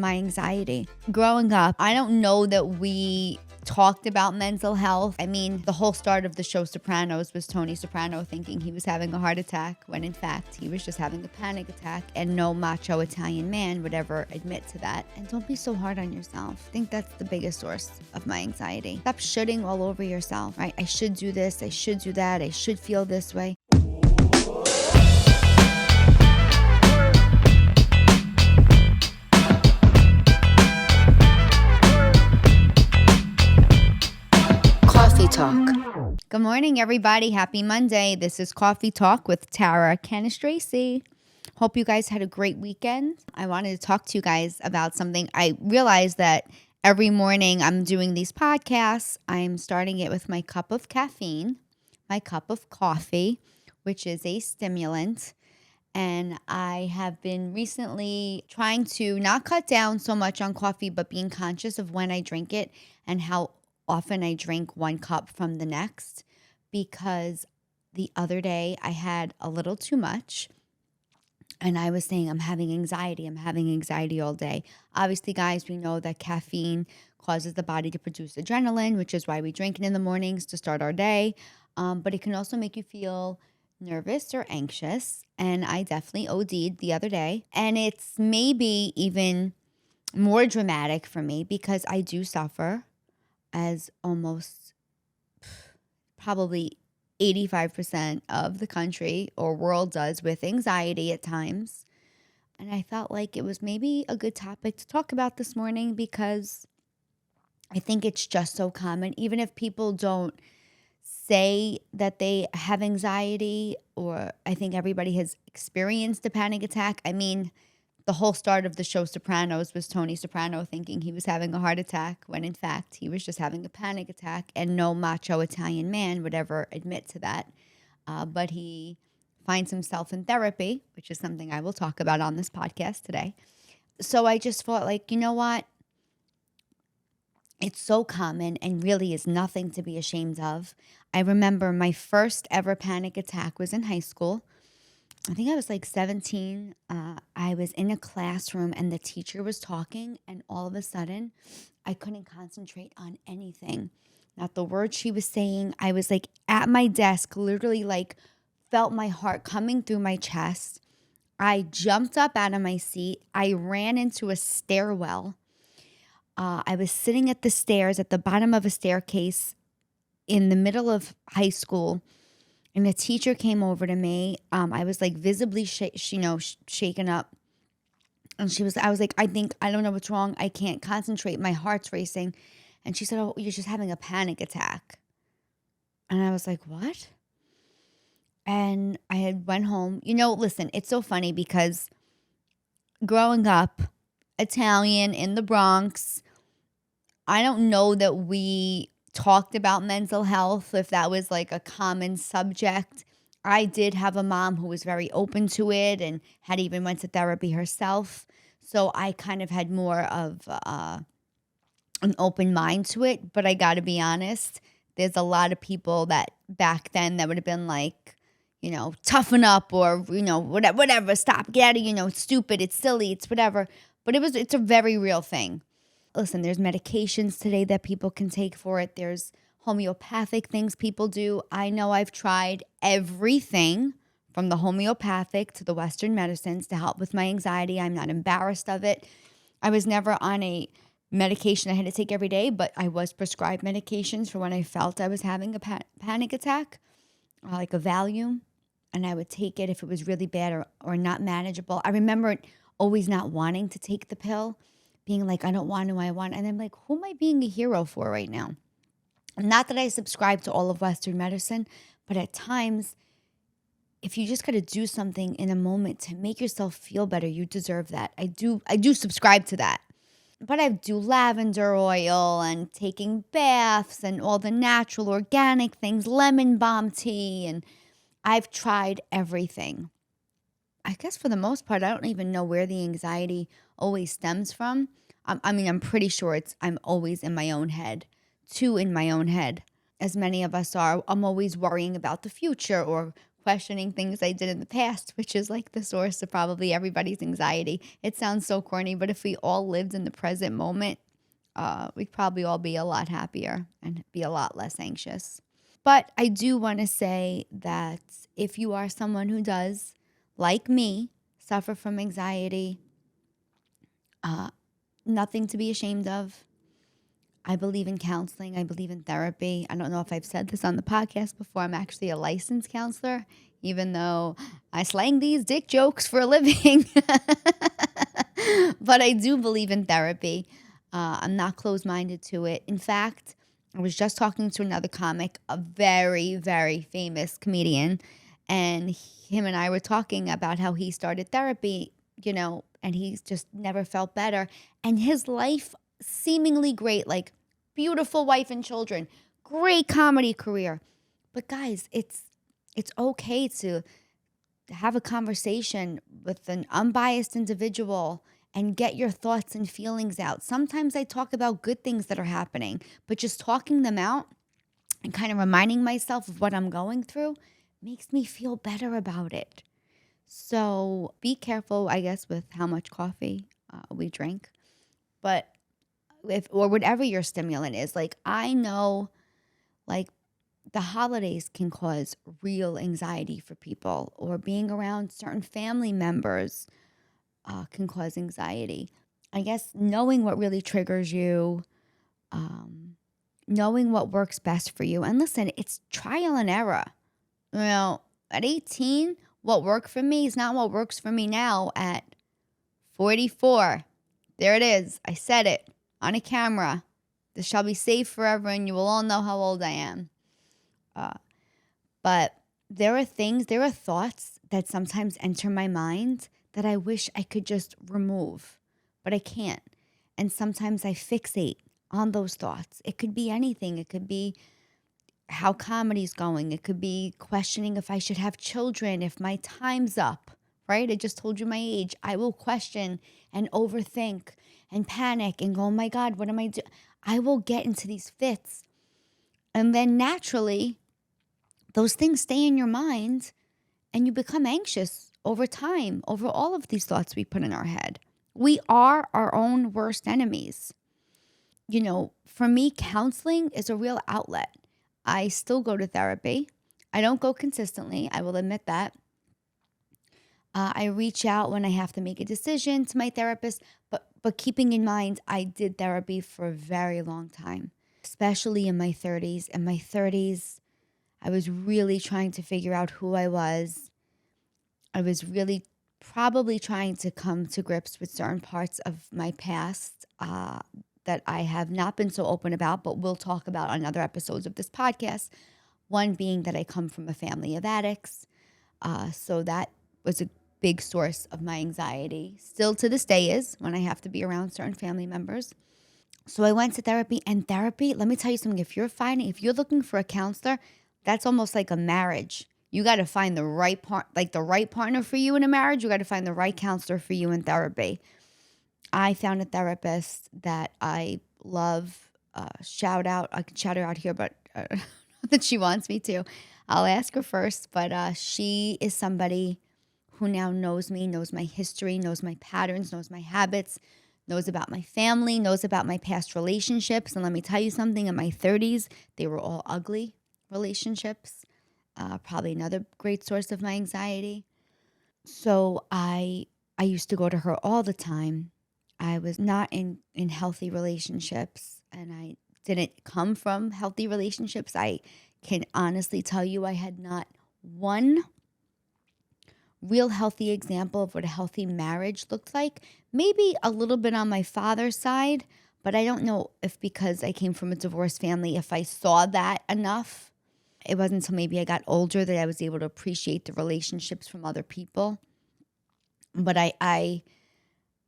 My anxiety. Growing up, I don't know that we talked about mental health. I mean, the whole start of the show Sopranos was Tony Soprano thinking he was having a heart attack when in fact he was just having a panic attack, and no macho Italian man would ever admit to that. And don't be so hard on yourself. I think that's the biggest source of my anxiety. Stop shooting all over yourself, right? I should do this, I should do that, I should feel this way. Talk. Good morning, everybody. Happy Monday. This is Coffee Talk with Tara Cannistraci. Hope you guys had a great weekend. I wanted to talk to you guys about something. I realized that every morning I'm doing these podcasts. I'm starting it with my cup of caffeine, my cup of coffee, which is a stimulant. And I have been recently trying to not cut down so much on coffee, but being conscious of when I drink it and how often I drink one cup from the next, because the other day I had a little too much and I was saying I'm having anxiety all day. Obviously, guys, we know that caffeine causes the body to produce adrenaline, which is why we drink it in the mornings to start our day. But it can also make you feel nervous or anxious. And I definitely OD'd the other day. And it's maybe even more dramatic for me because I do suffer, as almost probably 85% of the country or world does, with anxiety at times. And I felt like it was maybe a good topic to talk about this morning because I think it's just so common. Even if people don't say that they have anxiety, or I think everybody has experienced a panic attack. I mean, the whole start of the show Sopranos was Tony Soprano thinking he was having a heart attack when in fact he was just having a panic attack, and no macho Italian man would ever admit to that. But he finds himself in therapy, which is something I will talk about on this podcast today. So I just thought, like, you know what? It's so common and really is nothing to be ashamed of. I remember my first ever panic attack was in high school. I think I was like 17. I was in a classroom and the teacher was talking, and all of a sudden I couldn't concentrate on anything. Not the words she was saying. I was like at my desk, literally like felt my heart coming through my chest. I jumped up out of my seat. I ran into a stairwell. I was sitting at the stairs at the bottom of a staircase in the middle of high school. And the teacher came over to me. I was like visibly, shaken up. And I was like, I don't know what's wrong. I can't concentrate. My heart's racing. And she said, oh, you're just having a panic attack. And I was like, what? And I had went home. Listen, it's so funny because growing up, Italian in the Bronx, I don't know that we talked about mental health, if that was like a common subject. I did have a mom who was very open to it and had even went to therapy herself. So I kind of had more of an open mind to it. But I got to be honest, there's a lot of people that back then that would have been like, toughen up, or, whatever, stop getting, it's stupid, it's silly, it's whatever. But it's a very real thing. Listen, there's medications today that people can take for it. There's homeopathic things people do. I know I've tried everything from the homeopathic to the Western medicines to help with my anxiety. I'm not embarrassed of it. I was never on a medication I had to take every day, but I was prescribed medications for when I felt I was having a panic attack, like a Valium, and I would take it if it was really bad or not manageable. I remember always not wanting to take the pill, being like, I don't want to, and I'm like, who am I being a hero for right now? Not that I subscribe to all of Western medicine, but at times, if you just got to do something in a moment to make yourself feel better, you deserve that. I do subscribe to that. But I do lavender oil and taking baths and all the natural organic things, lemon balm tea, and I've tried everything. I guess for the most part, I don't even know where the anxiety always stems from. I'm pretty sure I'm always in my own head, in my own head, as many of us are. I'm always worrying about the future or questioning things I did in the past, which is like the source of probably everybody's anxiety. It sounds so corny, but if we all lived in the present moment, we'd probably all be a lot happier and be a lot less anxious. But I do want to say that if you are someone who does, like me, suffer from anxiety, uh, nothing to be ashamed of. I believe in counseling. I believe in therapy. I don't know if I've said this on the podcast before. I'm actually a licensed counselor, even though I slang these dick jokes for a living. But I do believe in therapy. I'm not closed-minded to it. In fact, I was just talking to another comic, a very, very famous comedian, and him and I were talking about how he started therapy, and he's just never felt better. And his life seemingly great, like beautiful wife and children, great comedy career. But guys, it's okay to have a conversation with an unbiased individual and get your thoughts and feelings out. Sometimes I talk about good things that are happening, but just talking them out and kind of reminding myself of what I'm going through makes me feel better about it. So be careful, I guess, with how much coffee we drink. But or whatever your stimulant is, like I know, like the holidays can cause real anxiety for people, or being around certain family members can cause anxiety. I guess knowing what really triggers you, knowing what works best for you. And listen, it's trial and error. At 18, what worked for me is not what works for me now at 44. There it is. I said it on a camera. This shall be saved forever, and you will all know how old I am. But there are thoughts that sometimes enter my mind that I wish I could just remove, but I can't. And sometimes I fixate on those thoughts. It could be anything. It could be how comedy's going. It could be questioning if I should have children, if my time's up, right? I just told you my age. I will question and overthink and panic and go, oh my God, what am I doing? I will get into these fits. And then naturally, those things stay in your mind and you become anxious over time, over all of these thoughts we put in our head. We are our own worst enemies. For me, counseling is a real outlet. I still go to therapy. I don't go consistently, I will admit that. I reach out when I have to make a decision to my therapist, but keeping in mind, I did therapy for a very long time, especially in my 30s. In my 30s, I was really trying to figure out who I was. I was really probably trying to come to grips with certain parts of my past that I have not been so open about, but we'll talk about on other episodes of this podcast. One being that I come from a family of addicts. So that was a big source of my anxiety. Still to this day is when I have to be around certain family members. So I went to therapy, and therapy, let me tell you something. If you're looking for a counselor, that's almost like a marriage. You got to find the right the right partner for you in a marriage. You got to find the right counselor for you in therapy. I found a therapist that I love. Shout out. I can shout her out here, but not that she wants me to. I'll ask her first. But she is somebody who now knows me, knows my history, knows my patterns, knows my habits, knows about my family, knows about my past relationships. And let me tell you something, in my 30s, they were all ugly relationships. Probably another great source of my anxiety. So I used to go to her all the time. I was not in healthy relationships, and I didn't come from healthy relationships. I can honestly tell you I had not one real healthy example of what a healthy marriage looked like. Maybe a little bit on my father's side, but I don't know if because I came from a divorced family, if I saw that enough. It wasn't until maybe I got older that I was able to appreciate the relationships from other people. But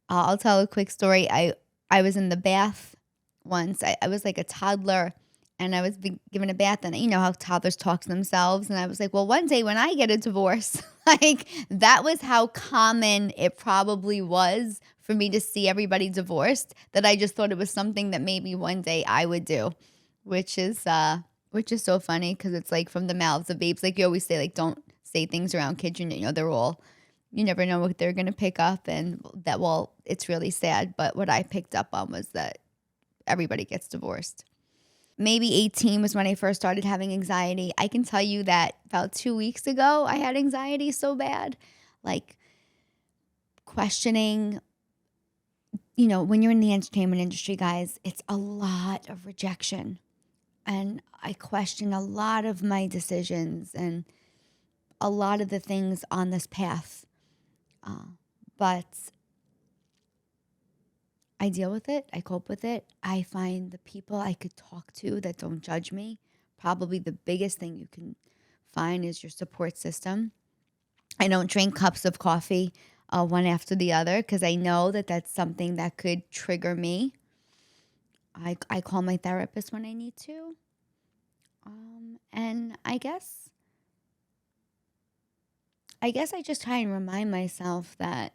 I'll tell a quick story. I was in the bath once. I was like a toddler, and I was given a bath, and you know how toddlers talk to themselves. And I was like, well, one day when I get a divorce, like that was how common it probably was for me to see everybody divorced, that I just thought it was something that maybe one day I would do, which is so funny because it's like from the mouths of babes. Like you always say, like, don't say things around kids. They're all, you never know what they're going to pick up. And that, well, it's really sad. But what I picked up on was that everybody gets divorced. Maybe 18 was when I first started having anxiety. I can tell you that about 2 weeks ago, I had anxiety so bad. Like questioning, when you're in the entertainment industry, guys, it's a lot of rejection. And I question a lot of my decisions and a lot of the things on this path. But I deal with it. I cope with it. I find the people I could talk to that don't judge me. Probably the biggest thing you can find is your support system. I don't drink cups of coffee one after the other because I know that that's something that could trigger me. I call my therapist when I need to. And I guess I just try and remind myself that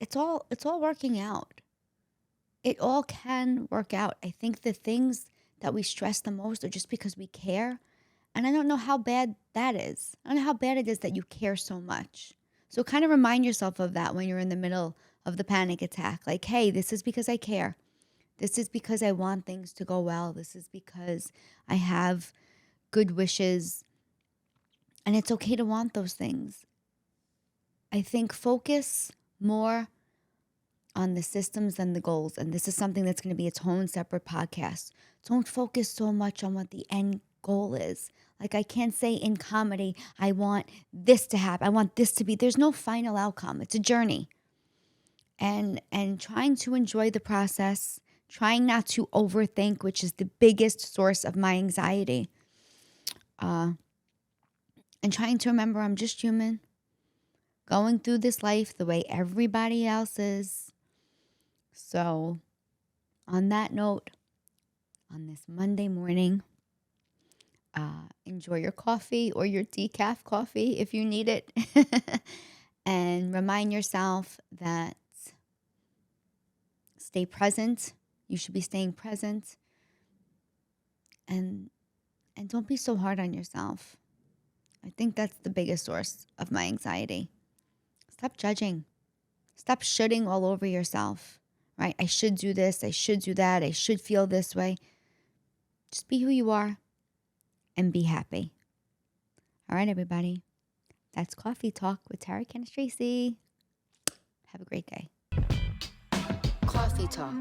it's all working out. It all can work out. I think the things that we stress the most are just because we care. And I don't know how bad that is. I don't know how bad it is that you care so much. So kind of remind yourself of that when you're in the middle of the panic attack. Like, hey, this is because I care. This is because I want things to go well. This is because I have good wishes. And it's okay to want those things. I think focus more on the systems than the goals. And this is something that's going to be its own separate podcast. Don't focus so much on what the end goal is. Like I can't say in comedy, I want this to happen. I want this to be. There's no final outcome. It's a journey. And trying to enjoy the process, trying not to overthink, which is the biggest source of my anxiety. And trying to remember I'm just human, going through this life the way everybody else is. So, on that note, on this Monday morning, enjoy your coffee or your decaf coffee if you need it. And remind yourself that stay present. You should be staying present. And don't be so hard on yourself. I think that's the biggest source of my anxiety. Stop judging. Stop shoulding all over yourself, right? I should do this. I should do that. I should feel this way. Just be who you are and be happy. All right, everybody. That's Coffee Talk with Tara Cannistraci. Have a great day. Coffee Talk.